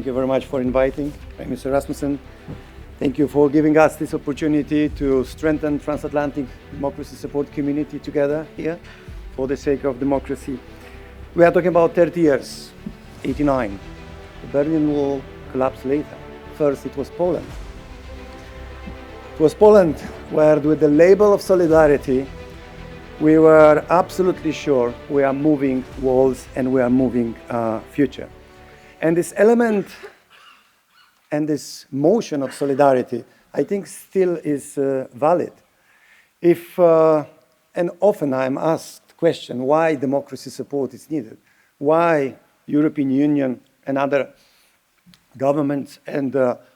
Thank you very much for inviting Mr. Rasmussen. Thank you for giving us this opportunity to strengthen transatlantic democracy support community together here for the sake of democracy. We are talking about 30 years, 89. The Berlin Wall collapsed later. First, it was Poland. It was Poland where, with the label of solidarity, we were absolutely sure we are moving walls and we are moving future. And this element and this motion of solidarity, I think, still is valid. And often I'm asked the question why democracy support is needed, why European Union and other governments and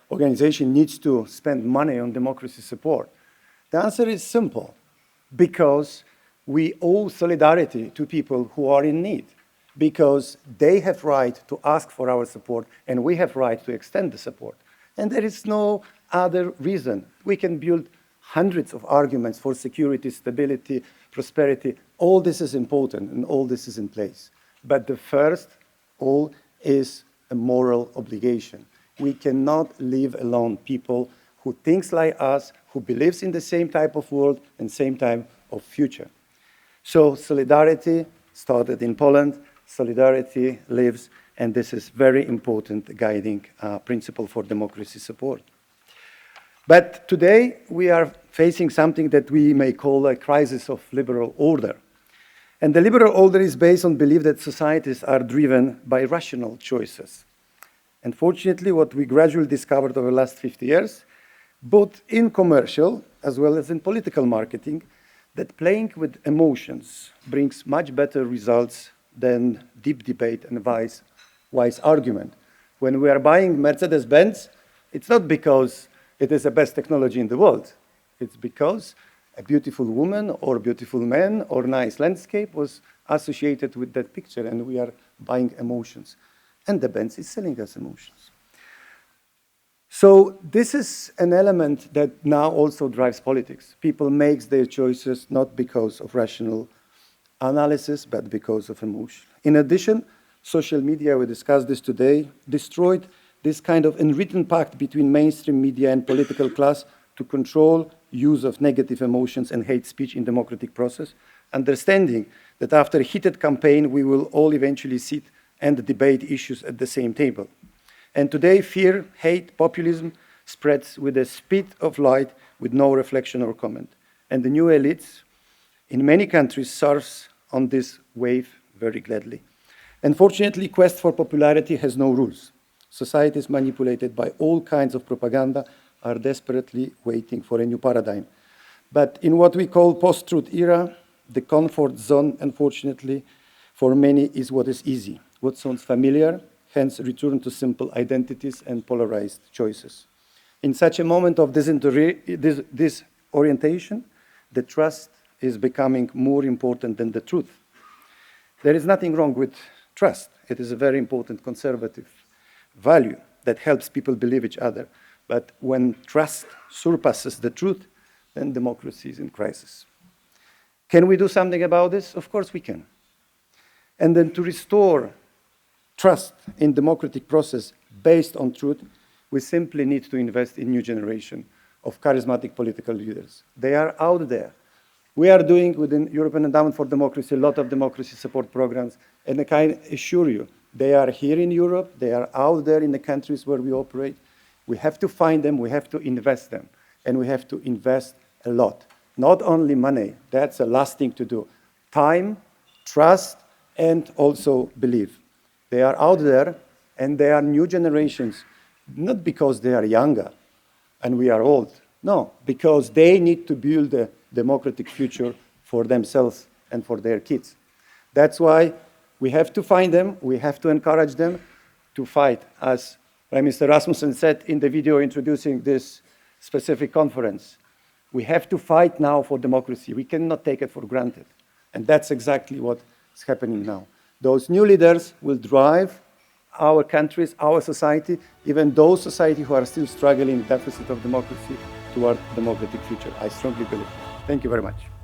organizations needs to spend money on democracy support. The answer is simple: because we owe solidarity to people who are in need, because they have right to ask for our support and we have right to extend the support. And there is no other reason. We can build hundreds of arguments for security, stability, prosperity. All this is important and all this is in place. But the first all is a moral obligation. We cannot leave alone people who think like us, who believes in the same type of world and same type of future. So solidarity started in Poland. Solidarity lives, and this is very important guiding principle for democracy support. But today we are facing something that we may call a crisis of liberal order. And the liberal order is based on belief that societies are driven by rational choices. Unfortunately, what we gradually discovered over the last 50 years, both in commercial as well as in political marketing, that playing with emotions brings much better results than deep debate and wise argument. When we are buying Mercedes-Benz, it's not because it is the best technology in the world. It's because a beautiful woman or beautiful man or nice landscape was associated with that picture, and we are buying emotions. And the Benz is selling us emotions. So this is an element that now also drives politics. People make their choices not because of rational analysis, but because of emotion. In addition, social media, we discussed this today, destroyed this kind of unwritten pact between mainstream media and political class to control use of negative emotions and hate speech in democratic process, understanding that after a heated campaign, we will all eventually sit and debate issues at the same table. And today, fear, hate, populism spreads with the speed of light with no reflection or comment. And the new elites in many countries surfs on this wave very gladly. Unfortunately, quest for popularity has no rules. Societies manipulated by all kinds of propaganda are desperately waiting for a new paradigm. But in what we call post-truth era, the comfort zone, unfortunately, for many is what is easy, what sounds familiar, hence return to simple identities and polarized choices. In such a moment of disorientation, the trust is becoming more important than the truth. There is nothing wrong with trust. It is a very important conservative value that helps people believe each other. But when trust surpasses the truth, then democracy is in crisis. Can we do something about this? Of course we can. And then to restore trust in democratic process based on truth, we simply need to invest in new generation of charismatic political leaders. They are out there. We are doing within European Endowment for Democracy a lot of democracy support programs, and I can assure you, they are here in Europe, they are out there in the countries where we operate. We have to find them, we have to invest them, and we have to invest a lot. Not only money, that's the last thing to do. Time, trust, and also belief. They are out there, and they are new generations, not because they are younger and we are old. No, because they need to build a democratic future for themselves and for their kids. That's why we have to find them, we have to encourage them to fight. As Prime Minister Rasmussen said in the video introducing this specific conference, we have to fight now for democracy. We cannot take it for granted. And that's exactly what is happening now. Those new leaders will drive our countries, our society, even those societies who are still struggling in the deficit of democracy, toward democratic future. I strongly believe. Thank you very much.